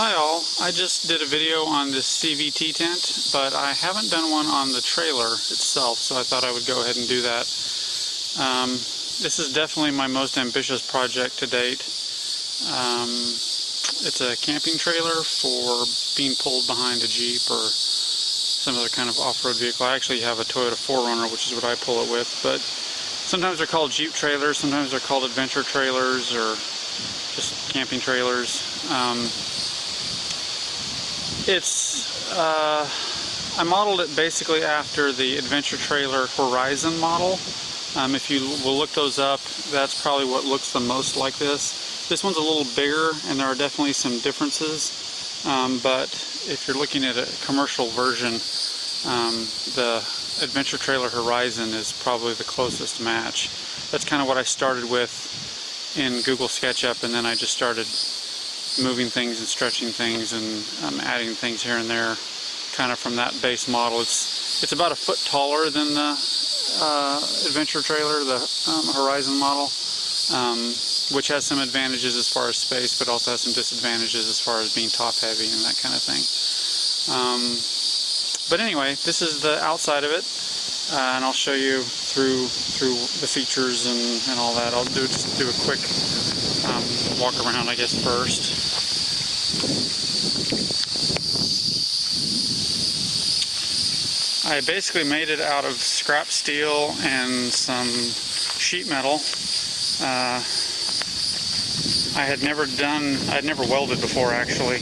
Hi all, I just did a video on this CVT tent, but I haven't done one on the trailer itself, so I thought I would go ahead and do that. This is definitely my most ambitious project to date. It's a camping trailer for being pulled behind a Jeep or some other kind of off-road vehicle. I actually have a Toyota 4Runner, which is what I pull it with, but sometimes they're called Jeep trailers, sometimes they're called adventure trailers or just camping trailers. I modeled it basically after the Adventure Trailer Horizon model. If you will look those up, that's probably what looks the most like this. This one's a little bigger and there are definitely some differences, but if you're looking at a commercial version, the Adventure Trailer Horizon is probably the closest match. That's kind of what I started with in Google SketchUp, and then I just started moving things and stretching things and adding things here and there, kind of from that base model. It's about a foot taller than the Adventure Trailer, the Horizon model, which has some advantages as far as space, but also has some disadvantages as far as being top heavy and that kind of thing. But anyway, this is the outside of it, and I'll show you through the features and all that. I'll just do a quick walk around, I guess, first. I basically made it out of scrap steel and some sheet metal. I had never welded before, actually,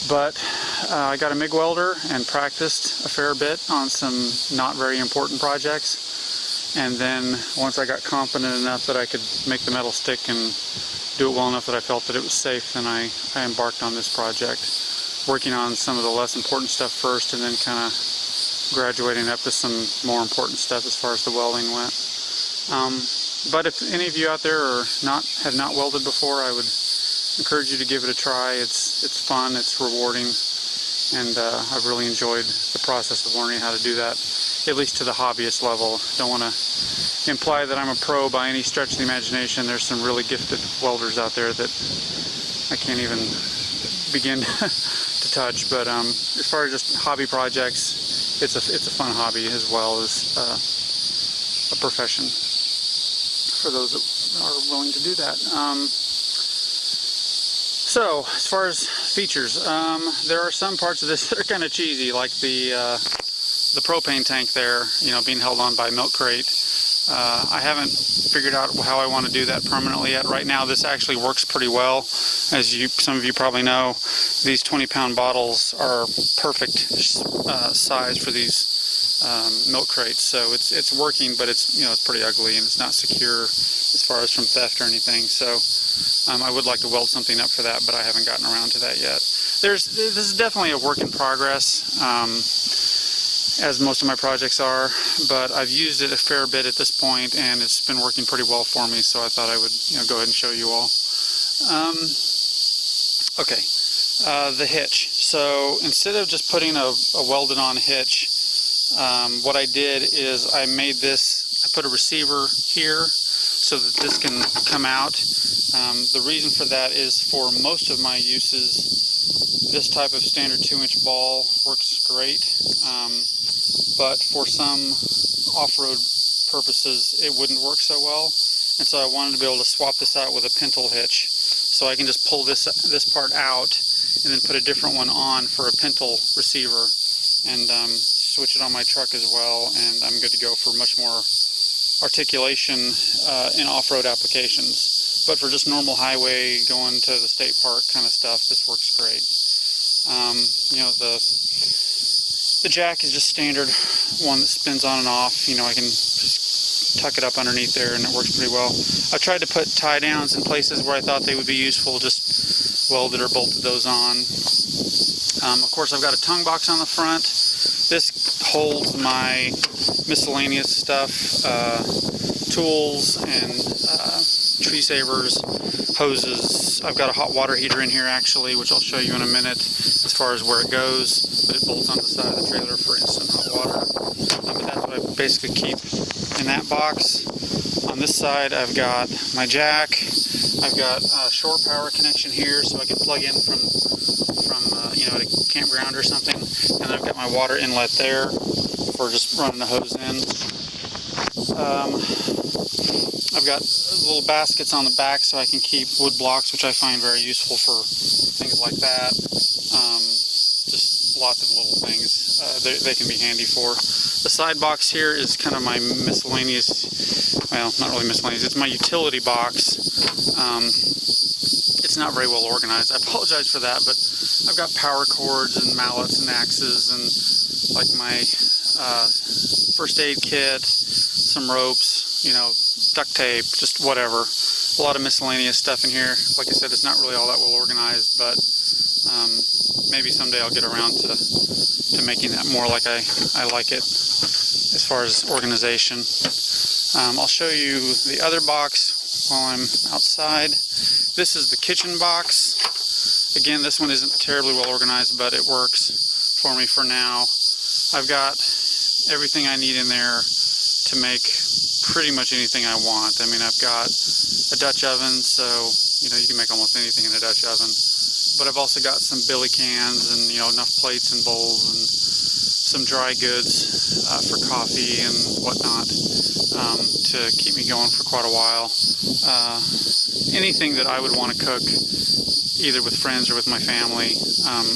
but I got a MIG welder and practiced a fair bit on some not very important projects. And then once I got confident enough that I could make the metal stick and do it well enough that I felt that it was safe, then I embarked on this project, working on some of the less important stuff first and then kind of graduating up to some more important stuff as far as the welding went. But if any of you out there have not welded before, I would encourage you to give it a try. It's fun, it's rewarding, and I've really enjoyed the process of learning how to do that, at least to the hobbyist level. Don't want to imply that I'm a pro by any stretch of the imagination. There's some really gifted welders out there that I can't even begin to touch, but as far as just hobby projects, it's a fun hobby as well as a profession for those that are willing to do that. So as far as features, there are some parts of this that are kind of cheesy, like the propane tank there, being held on by a milk crate. I haven't figured out how I want to do that permanently yet. Right now this actually works pretty well. As some of you probably know, these 20-pound bottles are perfect size for these milk crates, so it's working, but it's pretty ugly and it's not secure as far as from theft or anything. So I would like to weld something up for that, but I haven't gotten around to that yet. This is definitely a work in progress, as most of my projects are, but I've used it a fair bit at this point and it's been working pretty well for me, so I thought I would go ahead and show you all. Okay, the hitch. So instead of just putting a welded on hitch, what I did is I put a receiver here so that this can come out. The reason for that is for most of my uses, this type of standard 2-inch ball works great. But for some off-road purposes it wouldn't work so well, and so I wanted to be able to swap this out with a pintle hitch, so I can just pull this part out and then put a different one on for a pintle receiver and switch it on my truck as well, and I'm good to go for much more articulation in off-road applications. But for just normal highway, going to the state park kind of stuff, this works great. The jack is just standard one that spins on and off. I can just tuck it up underneath there and it works pretty well. I tried to put tie downs in places where I thought they would be useful, just welded or bolted those on. Of course, I've got a tongue box on the front. This holds my miscellaneous stuff, tools and tree savers, hoses. I've got a hot water heater in here actually, which I'll show you in a minute as far as where it goes, but it bolts on the side of the trailer for instant hot water. But that's what I basically keep in that box. On this side I've got my jack, I've got a shore power connection here, so I can plug in from at a campground or something. And I've got my water inlet there for just running the hose in. I've got little baskets on the back so I can keep wood blocks, which I find very useful for things like that. Just lots of little things they can be handy for. The side box here is kind of my miscellaneous, well, not really miscellaneous, it's my utility box. It's not very well organized. I apologize for that, but I've got power cords and mallets and axes and like my first aid kit, some ropes, duct tape, just whatever. A lot of miscellaneous stuff in here. Like I said, it's not really all that well organized, but maybe someday I'll get around to making that more like I like it as far as organization. I'll show you the other box while I'm outside. This is the kitchen box. Again, this one isn't terribly well organized, but it works for me for now. I've got everything I need in there to make pretty much anything I want. I mean, I've got a Dutch oven, so you can make almost anything in a Dutch oven. But I've also got some billy cans and enough plates and bowls and some dry goods for coffee and whatnot to keep me going for quite a while. Anything that I would want to cook, either with friends or with my family,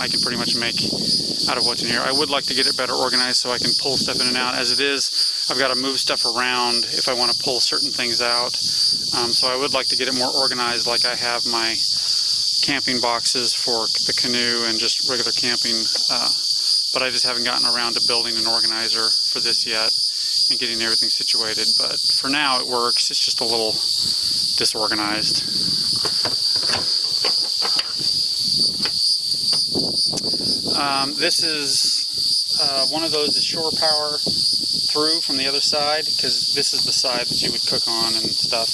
I can pretty much make out of what's in here. I would like to get it better organized so I can pull stuff in and out. As it is, I've got to move stuff around if I want to pull certain things out. So I would like to get it more organized, like I have my camping boxes for the canoe and just regular camping, but I just haven't gotten around to building an organizer for this yet and getting everything situated. But for now it works. It's just a little disorganized. This is one of those is shore power through from the other side, because this is the side that you would cook on and stuff.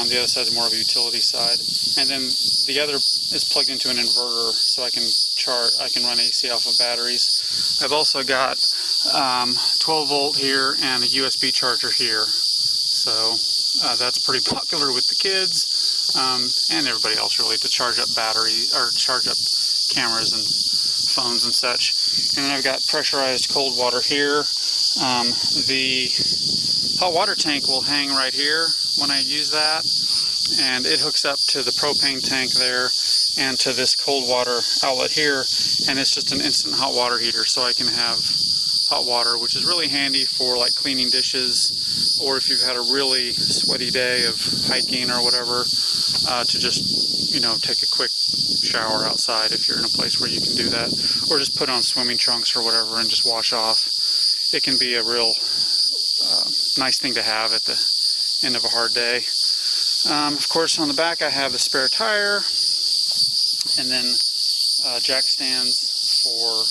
The other side is more of a utility side, and then the other is plugged into an inverter, so I can run AC off of batteries. I've also got 12 volt here and a USB charger here, so that's pretty popular with the kids and everybody else really, to charge up batteries or charge up cameras and phones and such. And then I've got pressurized cold water here. The hot water tank will hang right here when I use that, and it hooks up to the propane tank there and to this cold water outlet here, and it's just an instant hot water heater, so I can have hot water, which is really handy for like cleaning dishes, or if you've had a really sweaty day of hiking or whatever, to just take a quick shower outside if you're in a place where you can do that, or just put on swimming trunks or whatever and just wash off. It can be a real nice thing to have at the end of a hard day. Of course, on the back I have the spare tire, and then jack stands for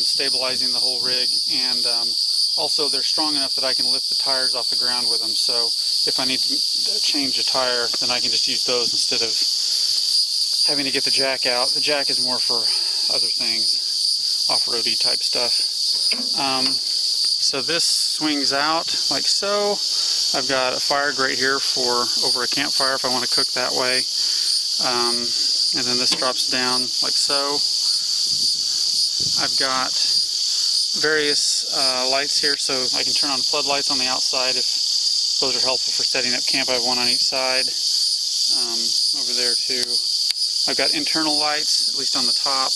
stabilizing the whole rig, and also they're strong enough that I can lift the tires off the ground with them, so if I need to change a tire, then I can just use those instead of having to get the jack out. The jack is more for other things, off-roady type stuff. So this swings out like so. I've got a fire grate here for over a campfire if I want to cook that way. And then this drops down like so. I've got various lights here, so I can turn on floodlights on the outside if those are helpful for setting up camp. I have one on each side. Over there too. I've got internal lights, at least on the top.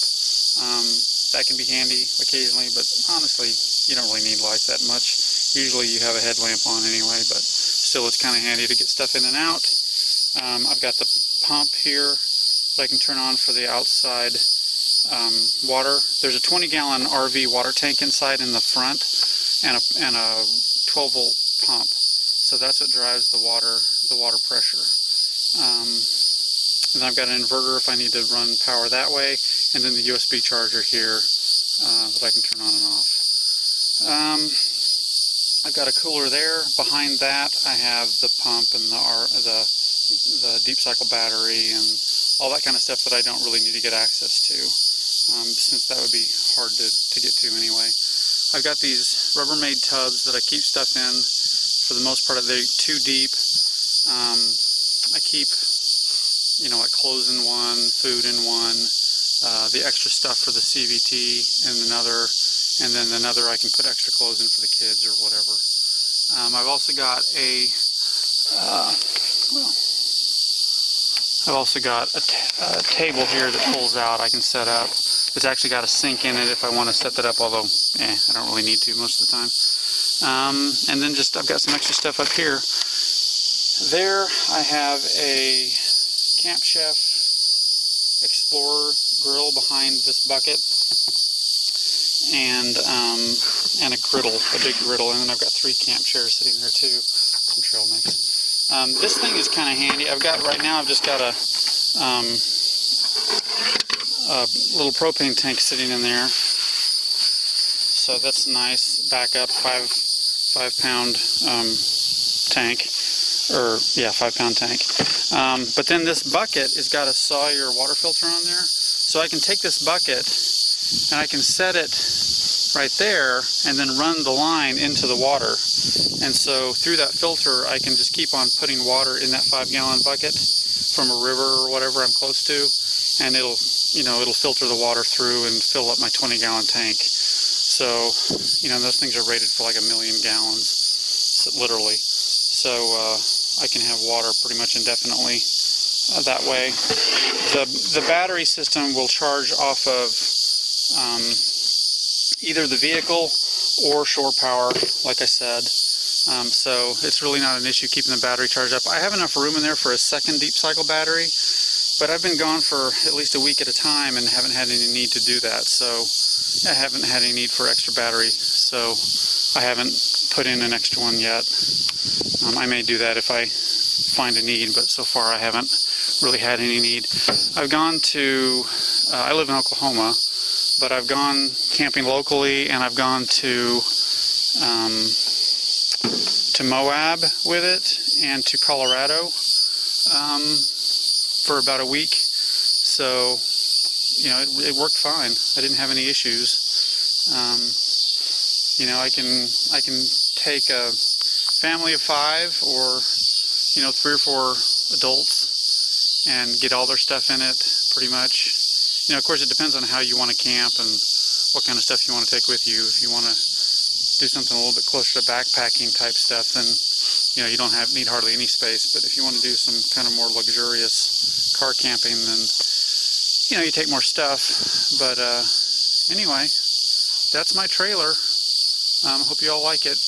That can be handy occasionally, but honestly, you don't really need lights that much. Usually you have a headlamp on anyway, but still it's kind of handy to get stuff in and out. I've got the pump here that I can turn on for the outside water. There's a 20-gallon RV water tank inside in the front, and a 12-volt pump. So that's what drives the water pressure. And then I've got an inverter if I need to run power that way, and then the USB charger here that I can turn on and off. I've got a cooler there. Behind that I have the pump and the deep cycle battery and all that kind of stuff that I don't really need to get access to, since that would be hard to get to anyway. I've got these Rubbermaid tubs that I keep stuff in. For the most part, they're too deep. I keep, like clothes in one, food in one, the extra stuff for the CVT in another, and then another I can put extra clothes in for the kids or whatever. I've also got a table here that pulls out. I can set up. It's actually got a sink in it if I want to set that up, although I don't really need to most of the time. And then I've got some extra stuff up here. There I have a Camp Chef Explorer grill behind this bucket, and a griddle, a big griddle, and then I've got 3 camp chairs sitting there too, some trail mix. This thing is kind of handy. I've just got a little propane tank sitting in there, so that's nice. Backup 5-pound tank, or yeah, 5-pound tank. But then this bucket has got a Sawyer water filter on there, so I can take this bucket and I can set it right there and then run the line into the water, and so through that filter I can just keep on putting water in that 5-gallon bucket from a river or whatever I'm close to, and it'll filter the water through and fill up my 20-gallon tank. So those things are rated for like 1 million gallons, literally, so I can have water pretty much indefinitely that way. The battery system will charge off of either the vehicle or shore power, like I said. So it's really not an issue keeping the battery charged up. I have enough room in there for a second deep cycle battery, but I've been gone for at least a week at a time and haven't had any need to do that. So I haven't had any need for extra battery, so I haven't put in an extra one yet. I may do that if I find a need, but so far I haven't really had any need. I've gone to, I live in Oklahoma, but I've gone camping locally, and I've gone to Moab with it, and to Colorado for about a week. So it worked fine. I didn't have any issues. I can take a family of 5 or 3 or 4 adults and get all their stuff in it pretty much. Of course, it depends on how you want to camp and what kind of stuff you want to take with you. If you want to do something a little bit closer to backpacking type stuff, then you don't need hardly any space. But if you want to do some kind of more luxurious car camping, then you take more stuff. But anyway, that's my trailer. I hope you all like it.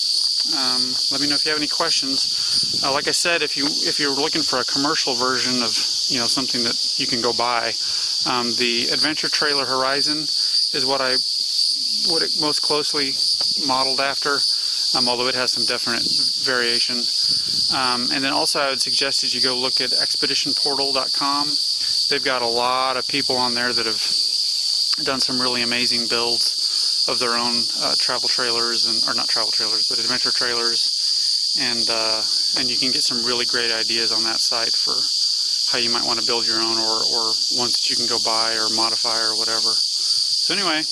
Let me know if you have any questions. Like I said, if you're looking for a commercial version of something that you can go buy, the Adventure Trailer Horizon is what it most closely modeled after, although it has some definite variation. And then also I would suggest is you go look at expeditionportal.com. They've got a lot of people on there that have done some really amazing builds of their own travel trailers, or not travel trailers, but adventure trailers, and you can get some really great ideas on that site for how you might want to build your own, or ones that you can go buy or modify or whatever. So anyway,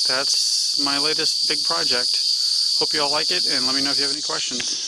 that's my latest big project. Hope you all like it, and let me know if you have any questions.